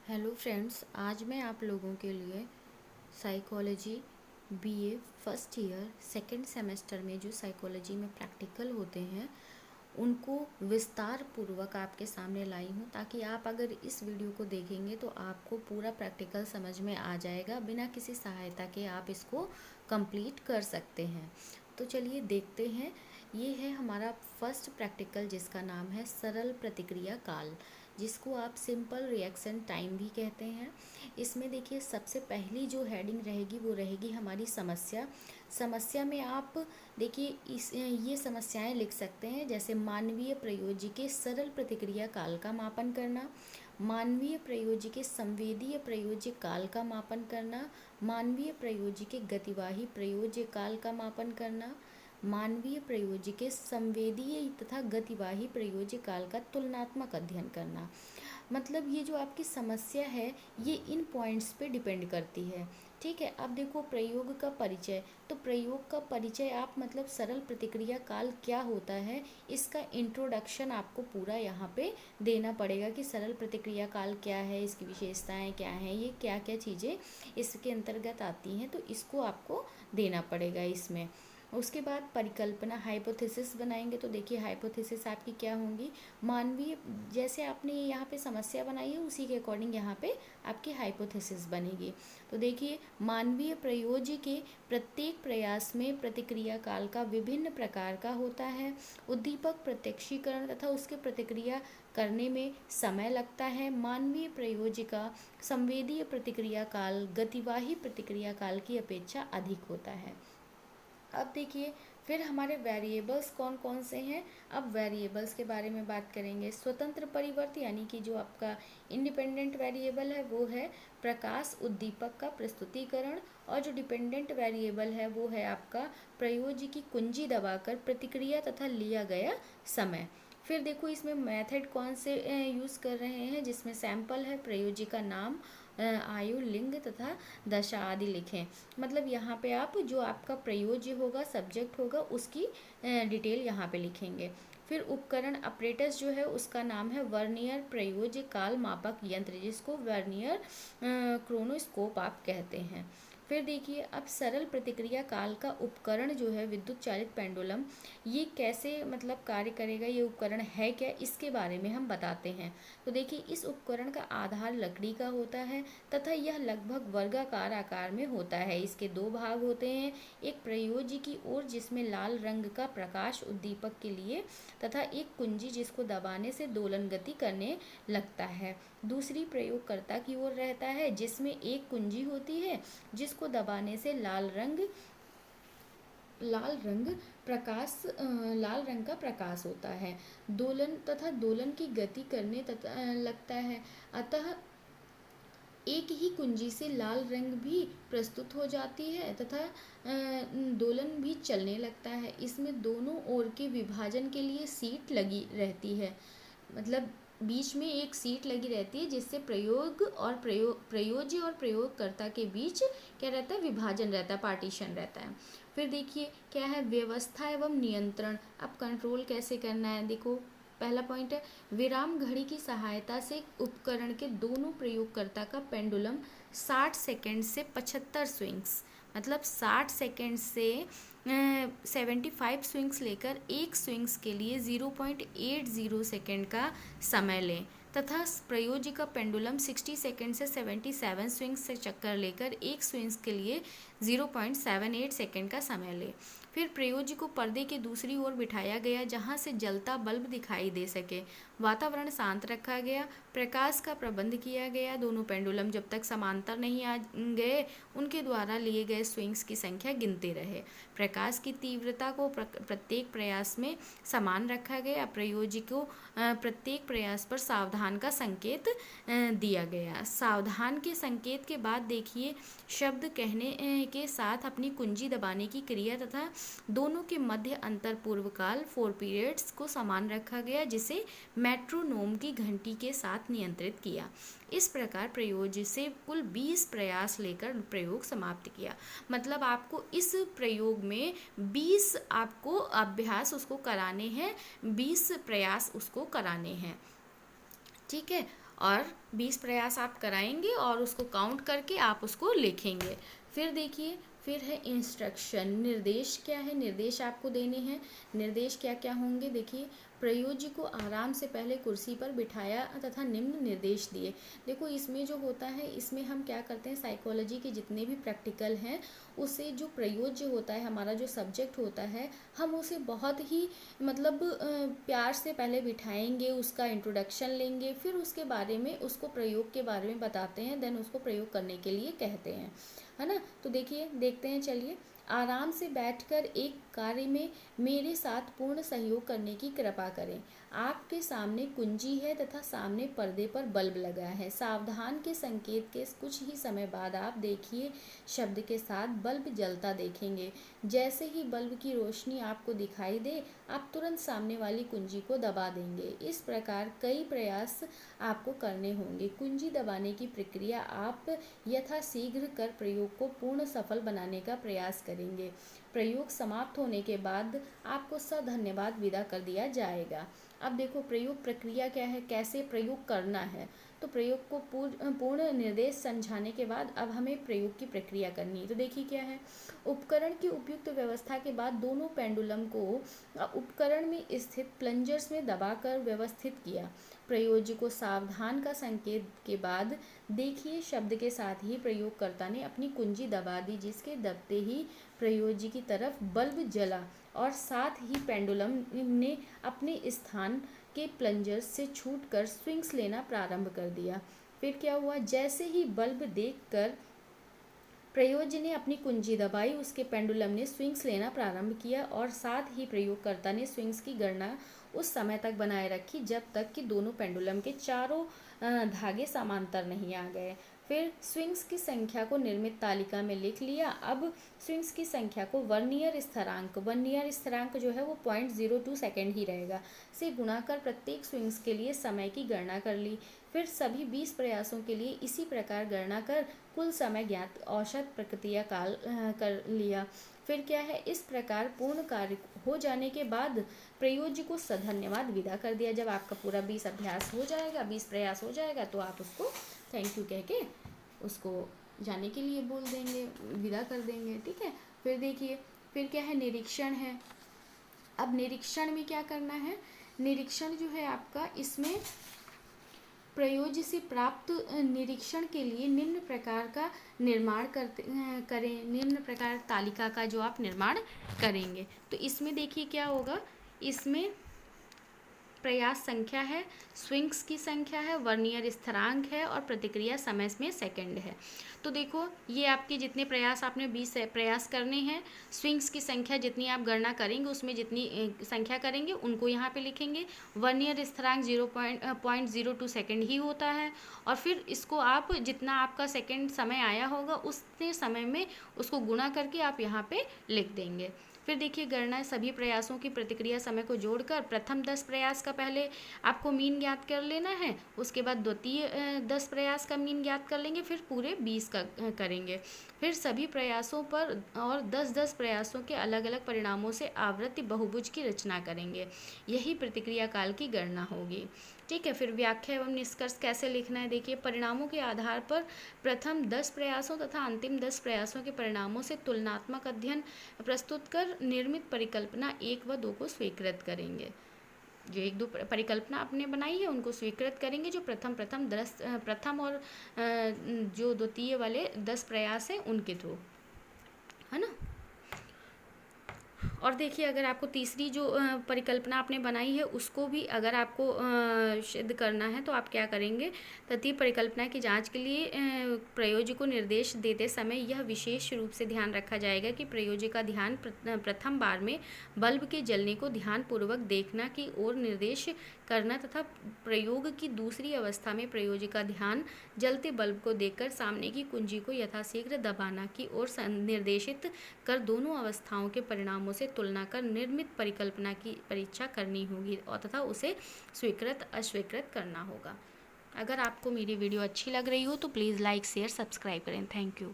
Hello friends, आज मैं आप लोगों के लिए psychology BA first year second semester में जो साइकोलॉजी में प्रैक्टिकल होते हैं उनको विस्तार पूर्वक आपके सामने लाई हूँ, ताकि आप अगर इस वीडियो को देखेंगे तो आपको पूरा प्रैक्टिकल समझ में आ जाएगा। बिना किसी सहायता के आप इसको कंप्लीट कर सकते हैं। तो चलिए देखते हैं। ये है हमारा फर्स्ट प्रैक्टिकल, जिसका नाम है सरल प्रतिक्रिया काल, जिसको आप सिंपल रिएक्शन टाइम भी कहते हैं। इसमें देखिए, सबसे पहली जो हेडिंग रहेगी वो रहेगी हमारी समस्या। समस्या में आप देखिए ये समस्याएं लिख सकते हैं, जैसे मानवीय प्रयोज्य के सरल प्रतिक्रिया काल का मापन करना, मानवीय प्रयोज्य के संवेदीय प्रयोज्य काल का मापन करना, मानवीय प्रयोज्य के गतिवाही प्रयोज्य काल का मापन करना, मानवीय प्रयोज्य के संवेदीय तथा गतिवाही प्रयोज्य काल का तुलनात्मक अध्ययन करना। मतलब ये जो आपकी समस्या है ये इन पॉइंट्स पे डिपेंड करती है। ठीक है, अब देखो प्रयोग का परिचय। तो प्रयोग का परिचय आप मतलब सरल प्रतिक्रिया काल क्या होता है, इसका इंट्रोडक्शन आपको पूरा यहाँ पे देना पड़ेगा कि सरल प्रतिक्रिया काल क्या है, इसकी विशेषताएं क्या हैं, ये क्या क्या चीज़ें इसके अंतर्गत आती हैं, तो इसको आपको देना पड़ेगा इसमें। उसके बाद परिकल्पना हाइपोथेसिस बनाएंगे। तो देखिए हाइपोथेसिस आपकी क्या होंगी, मानवीय, जैसे आपने यहाँ पे समस्या बनाई है उसी के अकॉर्डिंग यहाँ पे आपकी हाइपोथेसिस बनेगी। तो देखिए मानवीय प्रयोज्य के प्रत्येक प्रयास में प्रतिक्रिया काल का विभिन्न प्रकार का होता है। उद्दीपक प्रत्यक्षीकरण तथा उसके प्रतिक्रिया करने में समय लगता है। मानवीय प्रयोज्य का संवेदीय प्रतिक्रिया काल गतिवाही प्रतिक्रिया काल की अपेक्षा अधिक होता है। अब देखिए फिर हमारे वेरिएबल्स कौन कौन से हैं। अब वेरिएबल्स के बारे में बात करेंगे। स्वतंत्र परिवर्त यानी कि जो आपका इंडिपेंडेंट वेरिएबल है वो है प्रकाश उद्दीपक का प्रस्तुतिकरण, और जो डिपेंडेंट वेरिएबल है वो है आपका प्रयोज्य की कुंजी दबाकर प्रतिक्रिया तथा लिया गया समय। फिर देखो इसमें मेथड कौन से यूज़ कर रहे हैं, जिसमें सैंपल है, प्रयोज्य का नाम, आयु, लिंग तथा दशा आदि लिखें। मतलब यहाँ पे आप जो आपका प्रयोज्य होगा, सब्जेक्ट होगा, उसकी डिटेल यहाँ पे लिखेंगे। फिर उपकरण अपरेटस जो है उसका नाम है वर्नियर प्रयोज्य काल मापक यंत्र, जिसको वर्नियर क्रोनोस्कोप आप कहते हैं। फिर देखिए अब सरल प्रतिक्रिया काल का उपकरण जो है विद्युत चालित पेंडुलम, ये कैसे मतलब कार्य करेगा, ये उपकरण है क्या, इसके बारे में हम बताते हैं। तो देखिए इस उपकरण का आधार लकड़ी का होता है तथा यह लगभग वर्गाकार आकार में होता है। इसके दो भाग होते हैं, एक प्रयोज्य की ओर जिसमें लाल रंग का प्रकाश उद्दीपक के लिए तथा एक कुंजी जिसको दबाने से दोलन गति करने लगता है। दूसरी प्रयोगकर्ता की ओर रहता है जिसमें एक कुंजी होती है जिसको दबाने से लाल रंग का प्रकाश होता है, दोलन तथा दोलन की गति करने लगता है। अतः एक ही कुंजी से लाल रंग भी प्रस्तुत हो जाती है तथा दोलन भी चलने लगता है। इसमें दोनों ओर के विभाजन के लिए सीट लगी रहती है, मतलब बीच में एक सीट लगी रहती है, जिससे प्रयोज्य और प्रयोगकर्ता के बीच क्या रहता है, विभाजन रहता है, पार्टीशन रहता है। फिर देखिए क्या है, व्यवस्था एवं नियंत्रण। अब कंट्रोल कैसे करना है, देखो पहला पॉइंट है विराम घड़ी की सहायता से उपकरण के दोनों प्रयोगकर्ता का पेंडुलम 60 सेकंड से 75 स्विंग्स, मतलब 60 सेकंड से 75 स्विंग्स लेकर एक स्विंग्स के लिए 0.80 सेकंड का समय लें, तथा प्रयोज्य का पेंडुलम 60 सेकंड से 77 स्विंग्स से चक्कर लेकर एक स्विंग्स के लिए 0.78 सेकंड का समय ले। फिर प्रयोज्य को पर्दे के दूसरी ओर बिठाया गया जहां से जलता बल्ब दिखाई दे सके। वातावरण शांत रखा गया, प्रकाश का प्रबंध किया गया। दोनों पेंडुलम जब तक समांतर नहीं आ गए उनके द्वारा लिए गए स्विंग्स की संख्या गिनते रहे। प्रकाश की तीव्रता को प्रत्येक प्रयास में समान रखा गया। प्रयोज्य को प्रत्येक प्रयास पर सावधान का संकेत दिया गया। सावधान के संकेत के बाद देखिए शब्द कहने के साथ अपनी कुंजी दबाने की क्रिया तथा दोनों के मध्य अंतर पूर्वकाल 4 पीरियड्स को समान रखा गया, जिसे मेट्रोनोम की घंटी के साथ नियंत्रित किया। इस प्रकार प्रयोज्य से कुल 20 प्रयास लेकर प्रयोग समाप्त किया। मतलब आपको इस प्रयोग में 20 आपको अभ्यास उसको कराने हैं, 20 प्रयास उसको कराने हैं। ठीक है, और 20 प्रयास आप कराएंगे और उसको काउंट करके आप उसको लिखेंगे। फिर देखिए, फिर है इंस्ट्रक्शन। निर्देश क्या है, निर्देश आपको देने हैं। निर्देश क्या क्या होंगे, देखिए, प्रयोज्य को आराम से पहले कुर्सी पर बिठाया तथा निम्न निर्देश दिए। देखो इसमें जो होता है, इसमें हम क्या करते हैं, साइकोलॉजी के जितने भी प्रैक्टिकल हैं उसे जो प्रयोज्य होता है, हमारा जो सब्जेक्ट होता है, हम उसे बहुत ही मतलब प्यार से पहले बिठाएंगे, उसका इंट्रोडक्शन लेंगे, फिर उसके बारे में, उसको प्रयोग के बारे में बताते हैं, देन उसको प्रयोग करने के लिए कहते हैं, है ना। तो देखिए, देखते हैं, चलिए। आराम से बैठकर एक कार्य में मेरे साथ पूर्ण सहयोग करने की कृपा करें। आपके सामने कुंजी है तथा सामने पर्दे पर बल्ब लगा है। सावधान के संकेत के कुछ ही समय बाद आप देखिए शब्द के साथ बल्ब जलता देखेंगे। जैसे ही बल्ब की रोशनी आपको दिखाई दे, आप तुरंत सामने वाली कुंजी को दबा देंगे। इस प्रकार कई प्रयास आपको करने होंगे। कुंजी दबाने की प्रक्रिया आप यथाशीघ्र कर प्रयोग को पूर्ण सफल बनाने का प्रयास करेंगे। प्रयोग समाप्त होने के बाद आपको सधन्यवाद विदा कर दिया जाएगा। अब देखो प्रयोग प्रक्रिया क्या है, कैसे प्रयोग करना है। तो प्रयोग को पूर्ण निर्देश समझाने के बाद अब हमें प्रयोग की प्रक्रिया करनी है। तो देखिए क्या है, उपकरण की उपयुक्त व्यवस्था के बाद दोनों पेंडुलम को उपकरण में स्थित प्लंजर्स में दबाकर व्यवस्थित किया। प्रयोज्य को सावधान का संकेत के बाद देखिए शब्द के साथ ही प्रयोगकर्ता ने अपनी कुंजी दबा दी, जिसके दबते ही प्रयोज्य की तरफ बल्ब जला और साथ ही पेंडुलम ने अपने स्थान के प्लंजर्स से छूटकर स्विंग्स लेना प्रारंभ कर दिया। फिर क्या हुआ, जैसे ही बल्ब देखकर प्रयोज्य ने अपनी कुंजी दबाई, उसके पेंडुलम ने स्विंग्स लेना प्रारंभ किया और साथ ही प्रयोगकर्ता ने स्विंग्स की गणना उस समय तक बनाए रखी जब तक कि दोनों पेंडुलम के चारों धागे समांतर नहीं आ गए। फिर स्विंग्स की संख्या को निर्मित तालिका में लिख लिया। अब स्विंग्स की संख्या को वर्नियर स्थिरांक जो है वो 0.02 सेकेंड ही रहेगा, से गुणा कर प्रत्येक स्विंग्स के लिए समय की गणना कर ली। फिर सभी 20 प्रयासों के लिए इसी प्रकार गणना कर कुल समय ज्ञात औसत प्रक्रिया काल कर लिया। फिर क्या है, इस प्रकार पूर्ण कार्य हो जाने के बाद प्रयोज्य को सधन्यवाद विदा कर दिया। जब आपका पूरा 20 अभ्यास हो जाएगा, 20 प्रयास हो जाएगा, तो आप उसको थैंक यू कह के उसको जाने के लिए बोल देंगे, विदा कर देंगे, ठीक है। फिर देखिए, फिर क्या है, निरीक्षण है। अब निरीक्षण में क्या करना है, निरीक्षण जो है आपका, इसमें प्रयोज्य से प्राप्त निरीक्षण के लिए निम्न प्रकार का निर्माण करें। निम्न प्रकार तालिका का जो आप निर्माण करेंगे, तो इसमें देखिए क्या होगा, इसमें प्रयास संख्या है, स्विंग्स की संख्या है, वर्नियर स्थिरांक है और प्रतिक्रिया समय में सेकंड है। तो देखो ये आपके जितने प्रयास, आपने 20 प्रयास करने हैं, स्विंग्स की संख्या जितनी आप गणना करेंगे उसमें जितनी संख्या करेंगे उनको यहाँ पे लिखेंगे। वर्नियर स्थिरांक 0.02 सेकेंड ही होता है और फिर इसको आप जितना आपका सेकेंड समय आया होगा उतने समय में उसको गुणा करके आप यहाँ पे लिख देंगे। फिर देखिए गणना, सभी प्रयासों की प्रतिक्रिया समय को जोड़कर प्रथम 10 प्रयास का पहले आपको मीन ज्ञात कर लेना है, उसके बाद द्वितीय 10 प्रयास का मीन ज्ञात कर लेंगे, फिर पूरे 20 का करेंगे। फिर सभी प्रयासों पर और 10-10 प्रयासों के अलग अलग परिणामों से आवृत्ति बहुभुज की रचना करेंगे। यही प्रतिक्रिया काल की गणना होगी, ठीक है। फिर व्याख्या एवं निष्कर्ष कैसे लिखना है, देखिए परिणामों के आधार पर प्रथम 10 प्रयासों तथा अंतिम 10 प्रयासों के परिणामों से तुलनात्मक अध्ययन प्रस्तुत कर निर्मित परिकल्पना 1 व 2 को स्वीकृत करेंगे। जो 1-2 परिकल्पना आपने बनाई है उनको स्वीकृत करेंगे, जो प्रथम और जो द्वितीय वाले 10 प्रयास हैं उनके थ्रू, है ना। और देखिए अगर आपको तीसरी जो परिकल्पना आपने बनाई है उसको भी अगर आपको सिद्ध करना है तो आप क्या करेंगे, तृतीय परिकल्पना की जांच के लिए प्रयोज्य को निर्देश देते समय यह विशेष रूप से ध्यान रखा जाएगा कि प्रयोज्य का ध्यान प्रथम बार में बल्ब के जलने को ध्यानपूर्वक देखना की ओर निर्देश करना तथा प्रयोग की दूसरी अवस्था में प्रयोज्य का ध्यान जलते बल्ब को देखकर सामने की कुंजी को यथाशीघ्र दबाना की ओर निर्देशित कर दोनों अवस्थाओं के परिणामों से तुलना कर निर्मित परिकल्पना की परीक्षा करनी होगी और तथा उसे स्वीकृत अस्वीकृत करना होगा। अगर आपको मेरी वीडियो अच्छी लग रही हो तो प्लीज़ लाइक शेयर सब्सक्राइब करें। Thank you.